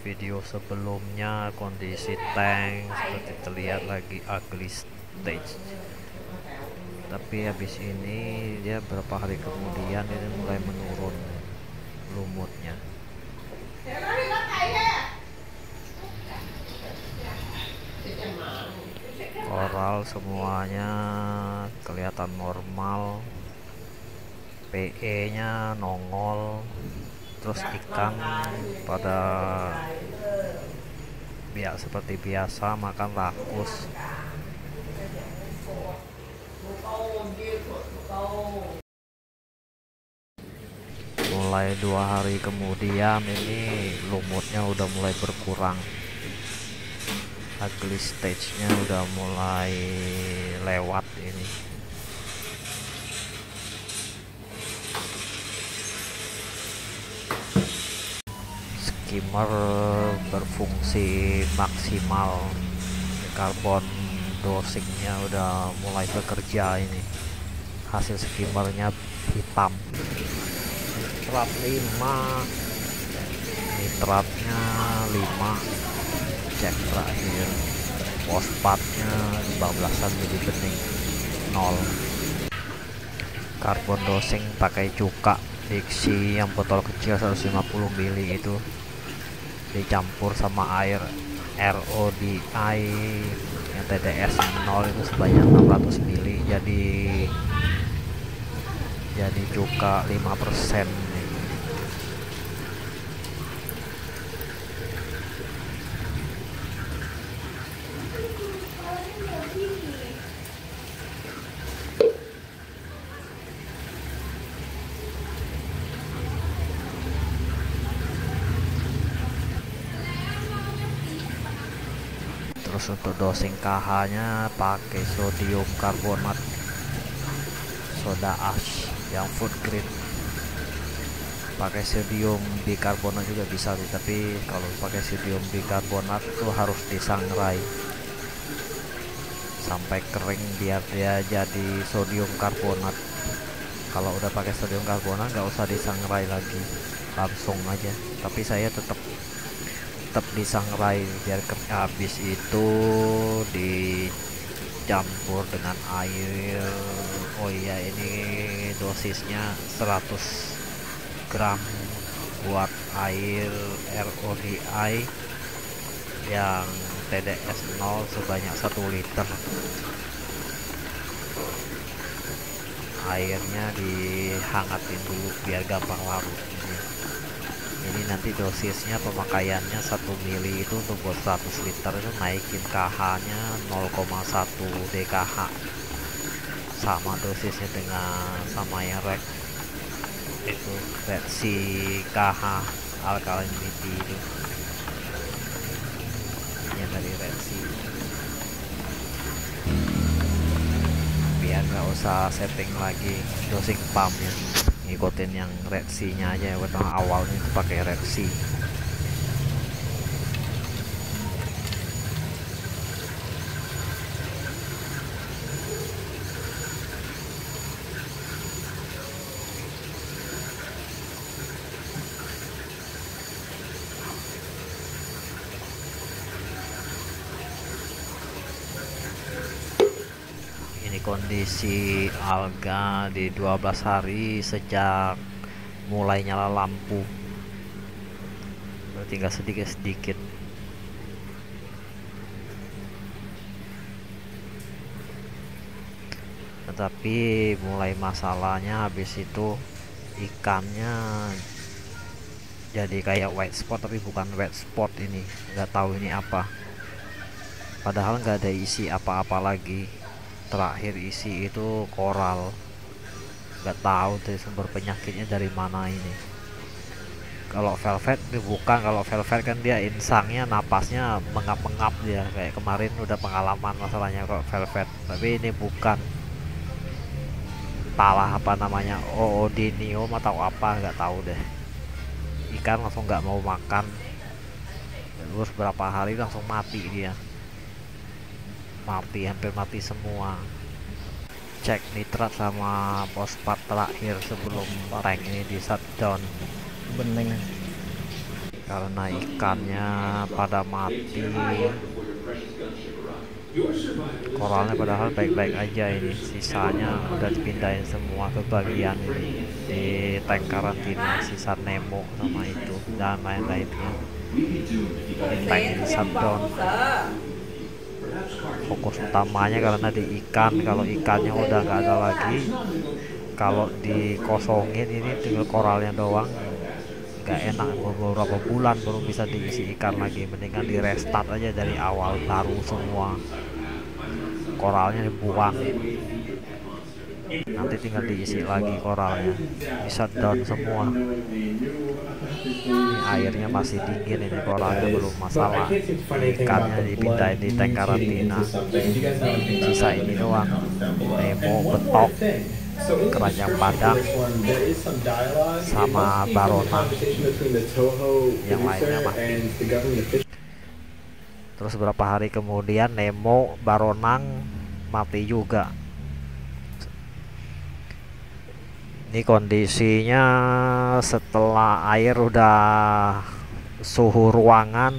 video sebelumnya kondisi tank seperti terlihat lagi ugly stage, tapi habis ini dia berapa hari kemudian ini mulai menurun lumutnya. Koral semuanya kelihatan normal, PE nya nongol, terus ikan pada seperti biasa makan rakus. Mulai 2 hari kemudian ini lumutnya udah mulai berkurang, ugly stage nya udah mulai lewat ini. Skimmer berfungsi maksimal, karbon dosingnya udah mulai bekerja ini. Hasil skimmernya hitam, nitrat 5, nitratnya 5, cek terakhir fosfatnya 15an mili bening 0. Karbon dosing pakai cuka Dixie yang botol kecil 150 mili itu dicampur sama air RODI yang TDS 0 itu sebanyak 600 mili, jadi cuka 5%. Terus untuk dosing KH nya pakai sodium karbonat, soda ash yang food grade. Pakai sodium bikarbonat juga bisa sih, tapi kalau pakai sodium bikarbonat itu harus disangrai sampai kering biar dia jadi sodium karbonat. Kalau udah pakai sodium karbonat nggak usah disangrai lagi, langsung aja. Tapi saya tetap disangrai biar habis itu dicampur dengan air. Oh iya, ini dosisnya 100 gram buat air RODI yang TDS 0 sebanyak 1 liter. Airnya dihangatin dulu biar gampang larut. Ini nanti dosisnya pemakaiannya 1 mili itu untuk buat 100 liter itu naikin KH nya 0,1 DKH, sama dosisnya dengan sama yang rek itu Red Sea KH alkalinity itu yang dari Red Sea, biar nggak usah setting lagi dosing pumpnya, ngikutin yang Red Sea nya aja. Pertama awalnya itu pakai Red Sea. Ini kondisi alga di 12 hari sejak mulai nyala lampu, tinggal sedikit-sedikit. Tetapi mulai masalahnya habis itu ikannya jadi kayak white spot, tapi bukan white spot, ini nggak tahu ini apa, padahal nggak ada isi apa-apa lagi. Terakhir isi itu koral, nggak tahu dari sumber penyakitnya dari mana ini. Kalau velvet bukan, kalau velvet kan dia insangnya napasnya mengap-mengap, dia kayak kemarin udah pengalaman masalahnya kok velvet, tapi ini bukan. Entahlah apa namanya, oodinium atau apa, nggak tahu deh. Ikan langsung nggak mau makan, terus berapa hari langsung mati dia, hampir mati semua. Cek nitrat sama fosfat terakhir sebelum tank ini di shutdown. Bening karena ikannya pada mati. Koralnya padahal baik-baik aja, ini sisanya udah dipindahin semua ke bagian ini di tank karantina, sisa Nemo sama itu dan lain-lainnya. Ini tank di shutdown. Fokus utamanya karena di ikan. Kalau ikannya udah nggak ada lagi, kalau dikosongin ini tinggal koralnya doang, nggak enak. Beberapa bulan baru bisa diisi ikan lagi. Mendingan di restart aja dari awal, baru semua koralnya dibuang, nanti tinggal diisi lagi koralnya. Di shutdown semua. Ini airnya masih dingin, ini koralnya belum masalah. Ikannya dipindahin di tank karantina. Sisa ini doang, Nemo, betok, keranjang padang, sama baronang. Yang lainnya mati. Terus beberapa hari kemudian Nemo, baronang mati juga. Ini kondisinya setelah air udah suhu ruangan,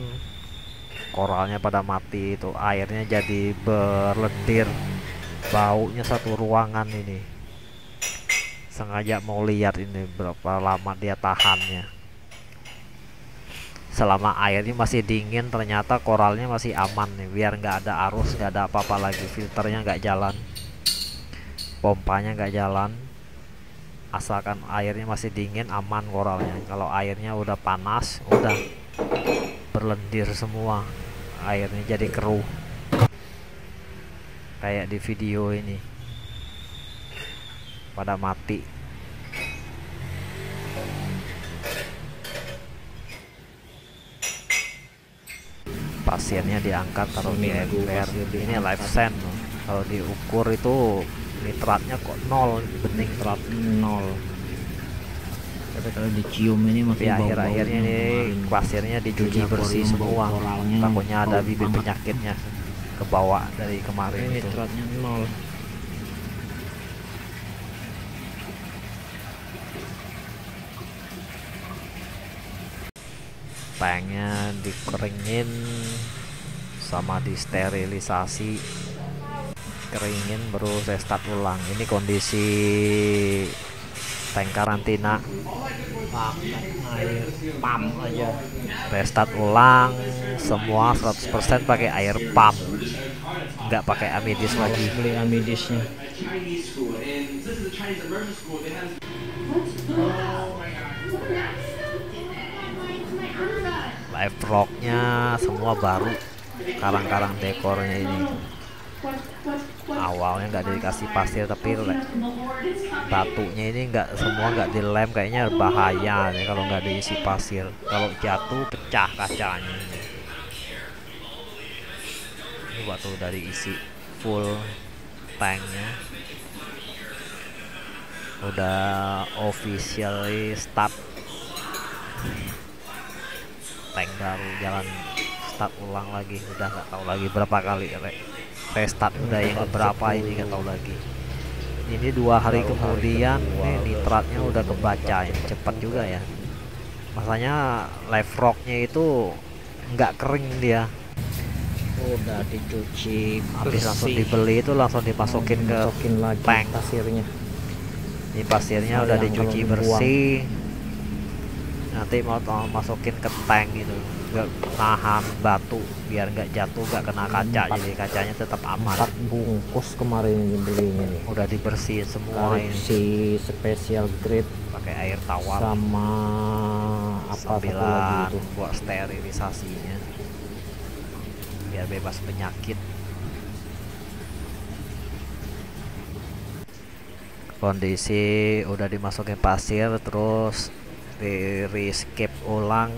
koralnya pada mati, itu airnya jadi berlendir, baunya satu ruangan. Ini sengaja mau lihat ini berapa lama dia tahannya. Selama airnya masih dingin, ternyata koralnya masih aman nih, biar nggak ada arus, nggak ada apa-apa lagi. Filternya nggak jalan, pompanya nggak jalan, asalkan airnya masih dingin aman koralnya. Kalau airnya udah panas, udah berlendir semua, airnya jadi keruh kayak di video ini, pada mati. Pasirnya diangkat, taruh di ember. Ini live sand loh. Kalau diukur itu nitratnya kok 0, bening nitrat 0. Tapi kalau dicium ini masih akhir-akhirnya ini pasirnya dicuci bersih semua. Takutnya ada bibit penyakitnya kebawa dari kemarin. Ini nitratnya 0. Tanknya dikeringin sama disterilisasi, keringin baru restart ulang. Ini kondisi tank karantina, pakai air pump aja. Restart ulang semua 100% pakai air pump, nggak pakai amidis lagi. Beli amidisnya. Live rocknya semua baru, karang-karang dekornya ini awalnya nggak dikasih pasir, tapi batunya ini nggak dilem, kayaknya bahaya nih kalau nggak diisi pasir. Kalau jatuh pecah kacanya. Ini batu udah diisi full tanknya, udah officially start. Tank baru jalan start ulang lagi, udah nggak tahu lagi berapa kali restart, udah yang berapa ini nggak tahu lagi. Ini 2 hari kemudian nih nitratnya udah kebaca, ini cepat juga ya. Masanya live rocknya itu nggak kering, dia udah dicuci habis langsung dibeli itu langsung dimasukin ke tank pasirnya. Ini pasirnya udah dicuci bersih, nanti mau masukin ke tank gitu, nggak nahan batu biar nggak jatuh, nggak kena kaca, jadi kacanya tetap aman. 4 bungkus kemarin belinya nih, udah dibersihin semua ini, si special grade pakai air tawar sama apa sambilan itu buat sterilisasinya biar bebas penyakit. Kondisi udah dimasukin pasir, terus di rescape ulang,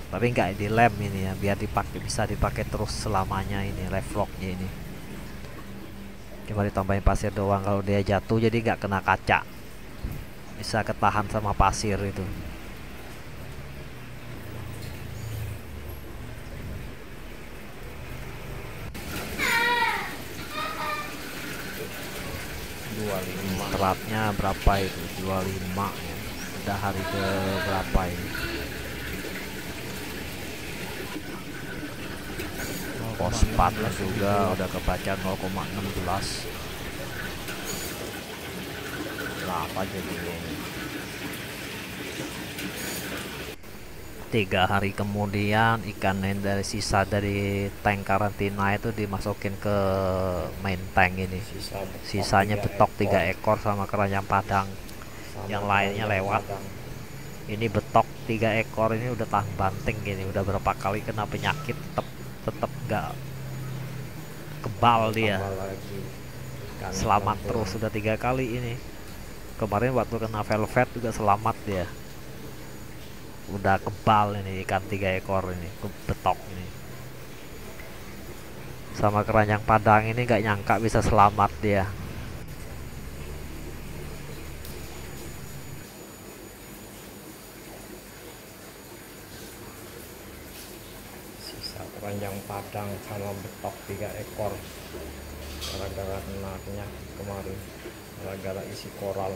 tapi nggak dilem ini ya, biar bisa dipakai terus selamanya. Ini live locknya ini cuma ditambahin pasir doang, kalau dia jatuh jadi nggak kena kaca, bisa ketahan sama pasir itu. Nitratnya berapa itu? 25 ya. Udah hari ke berapa ini? Fosfatnya juga udah kebaca 0,16. Apa jadinya ini? 3 hari kemudian ikan yang dari sisa dari tank karantina itu dimasukin ke main tank ini. Sisanya betok 3 ekor sama keranjang padang. Yang lainnya lewat. Ini betok 3 ekor ini udah tahan banting gini, udah berapa kali kena penyakit tetap gak kebal dia. Selamat terus sudah 3 kali ini. Kemarin waktu kena velvet juga selamat dia. Udah kebal ini ikan 3 ekor ini, betok ini. Sama keranjang padang ini gak nyangka bisa selamat dia. Sisa keranjang padang sama betok 3 ekor gara-gara kena penyakit kemarin, gara-gara isi koral.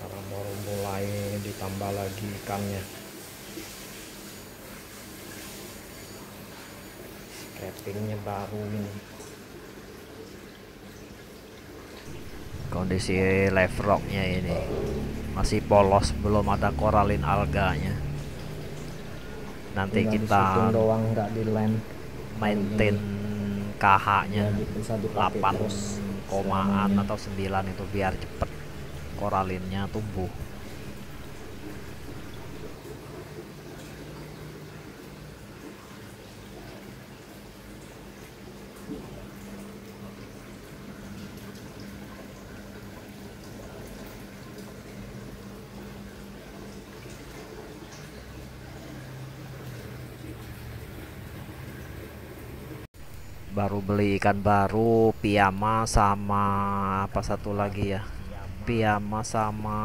Karena baru mulai ditambah lagi ikannya. Scapingnya baru ini. Kondisi live rocknya ini masih polos, belum ada koralin alganya. Nanti kita doang, nggak di land. maintain KH nya Ya, bisa dipakai 8 terus komaan selama ini. atau 9 itu biar cepet koralinnya tumbuh. Baru beli ikan baru, piyama sama apa satu lagi ya, piyama sama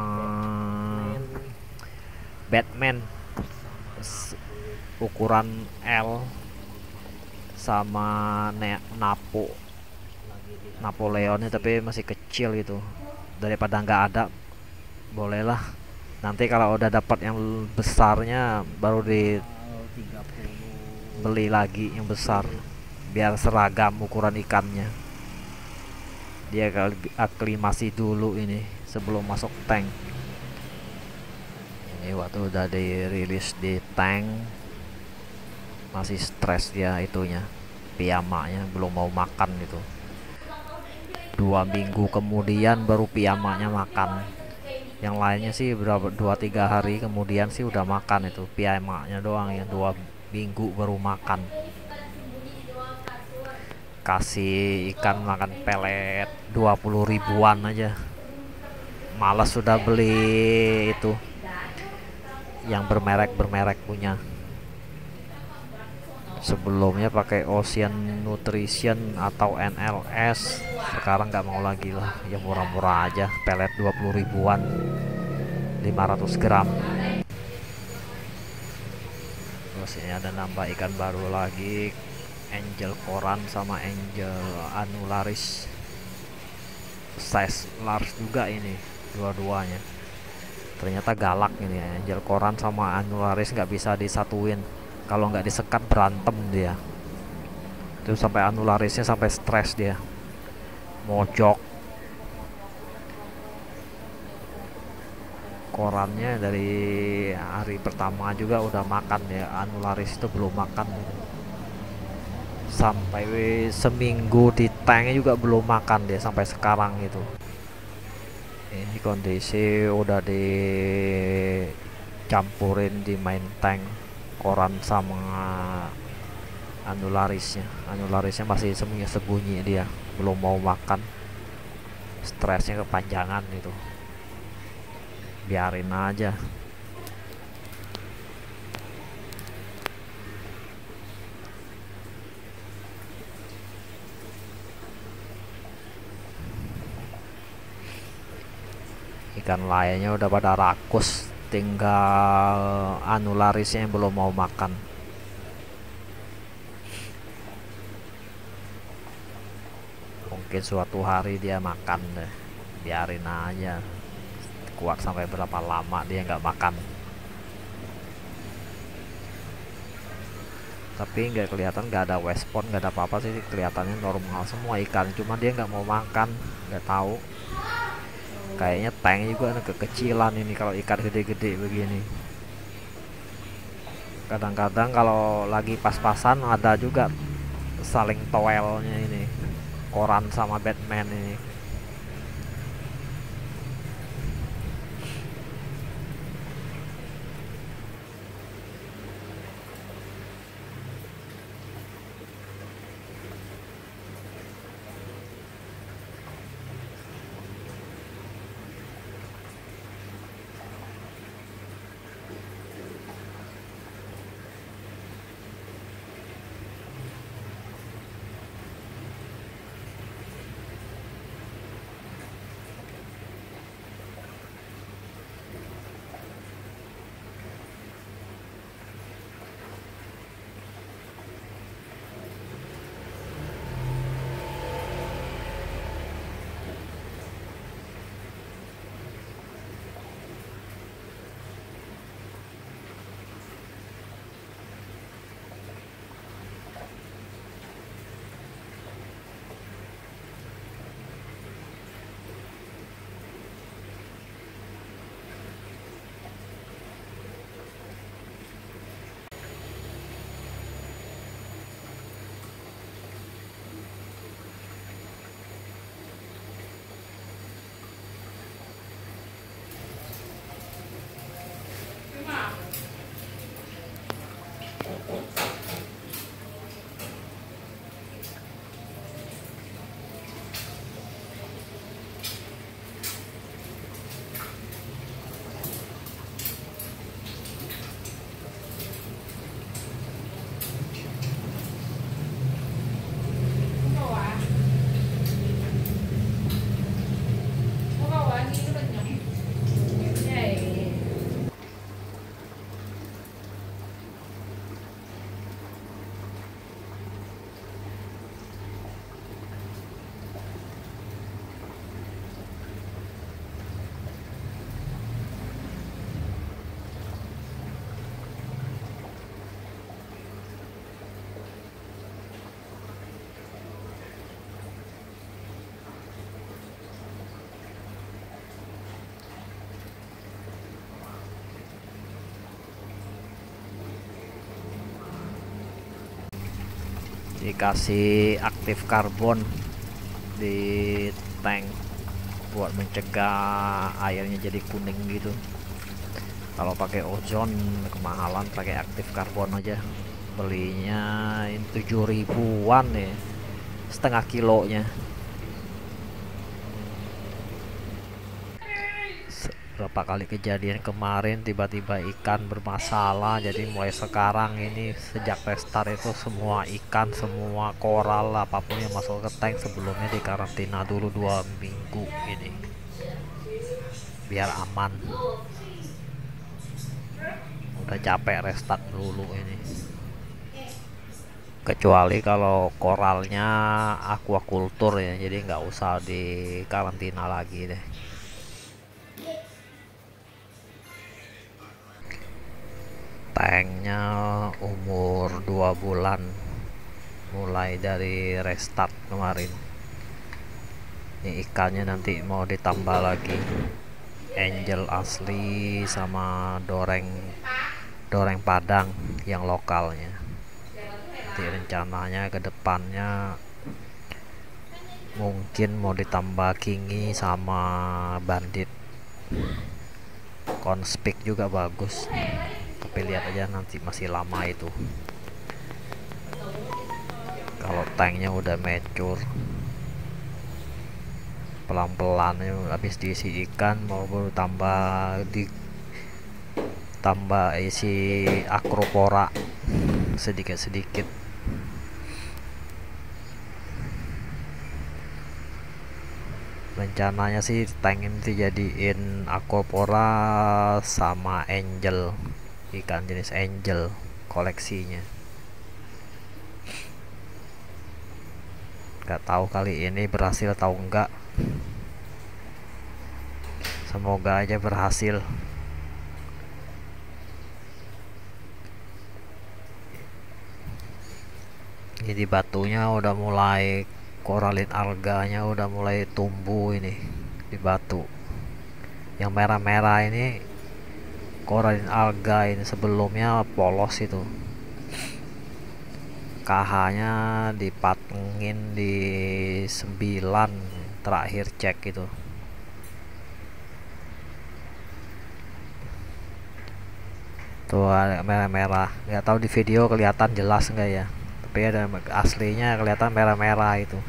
Batman ukuran L sama Napoleonnya tapi masih kecil gitu. Daripada nggak ada, bolehlah nanti kalau udah dapat yang besarnya baru dibeli lagi yang besar biar seragam ukuran ikannya. Dia aklimasi dulu ini sebelum masuk tank. Ini waktu udah dirilis di tank masih stres dia itunya, piyamanya belum mau makan gitu. 2 minggu kemudian baru piyamanya makan. Yang lainnya sih berapa 2-3 hari kemudian sih udah makan. Itu piyamanya doang yang 2 minggu baru makan. Kasih ikan makan pelet 20 ribuan aja, malas sudah beli itu yang bermerek punya. Sebelumnya pakai Ocean Nutrition atau NLS, sekarang nggak mau lagi lah, yang murah-murah aja, pelet 20 ribuan 500 gram. Terus ini ada nambah ikan baru lagi, Angel Koran sama Angel Anularis, size large juga ini dua-duanya. Ternyata galak ini ya. Angel Koran sama Anularis nggak bisa disatuin, kalau nggak disekat berantem dia. Itu sampai Anularisnya sampai stres dia, mojok. Korannya dari hari pertama juga udah makan ya, Anularis itu belum makan gitu. Sampai seminggu di tanknya juga belum makan dia sampai sekarang itu. Ini kondisi udah dicampurin di main tank koran sama Anularisnya masih sembunyi dia, belum mau makan, stresnya kepanjangan itu. Biarin aja. Ikan lainnya udah pada rakus, tinggal Anularisnya yang belum mau makan. Mungkin suatu hari dia makan deh, biarin aja. kuat sampai berapa lama dia nggak makan. Tapi nggak kelihatan, nggak ada westport, nggak ada apa-apa sih, kelihatannya normal semua ikan, cuma dia nggak mau makan, nggak tahu. Kayaknya tank juga ada kekecilan ini kalau ikan gede-gede begini. Kadang-kadang kalau lagi pas-pasan ada juga saling toelnya ini, koran sama Batman ini. Dikasih aktif karbon di tank buat mencegah airnya jadi kuning gitu. Kalau pakai ozon kemahalan, pakai aktif karbon aja belinya 7 ribuan ya, setengah kilonya. Berapa kali kejadian kemarin tiba-tiba ikan bermasalah, jadi mulai sekarang ini sejak restart itu semua ikan, semua koral apapun yang masuk ke tank sebelumnya dikarantina dulu 2 minggu ini biar aman. Udah capek restart dulu ini, kecuali kalau koralnya aquaculture ya, jadi nggak usah dikarantina lagi deh. Tanknya umur 2 bulan mulai dari restart kemarin. Ini ikannya nanti mau ditambah lagi angel asli sama doreng padang yang lokalnya. Jadi rencananya ke depannya mungkin mau ditambah kingi sama bandit. Conspic juga bagus, tapi lihat aja nanti, masih lama itu. Kalau tanknya udah mature, pelan-pelan habis diisi ikan mau baru tambah isi acropora sedikit-sedikit. Rencananya sih tank ini dijadiin acropora sama angel, ikan jenis angel koleksinya. Gak tahu kali ini berhasil atau enggak. Semoga aja berhasil. Jadi batunya udah mulai, koralin alganya udah mulai tumbuh ini di batu. Yang merah-merah ini koralin alga ini, sebelumnya polos itu. KH-nya dipatengin di 9 terakhir cek itu. Tuh ada merah-merah, nggak tahu di video kelihatan jelas enggak ya, tapi ada aslinya kelihatan merah-merah itu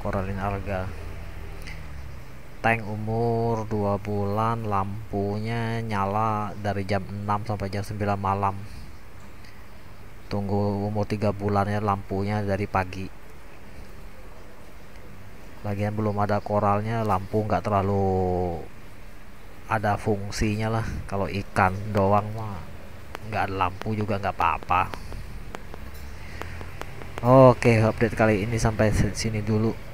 koralin alga. Tank umur 2 bulan, lampunya nyala dari jam 6 sampai jam 9 malam. Tunggu umur 3 bulannya lampunya dari pagi. Lagian belum ada koralnya, lampu nggak terlalu ada fungsinya lah. Kalau ikan doang mah nggak ada lampu juga nggak apa-apa. Oke, update kali ini sampai sini dulu.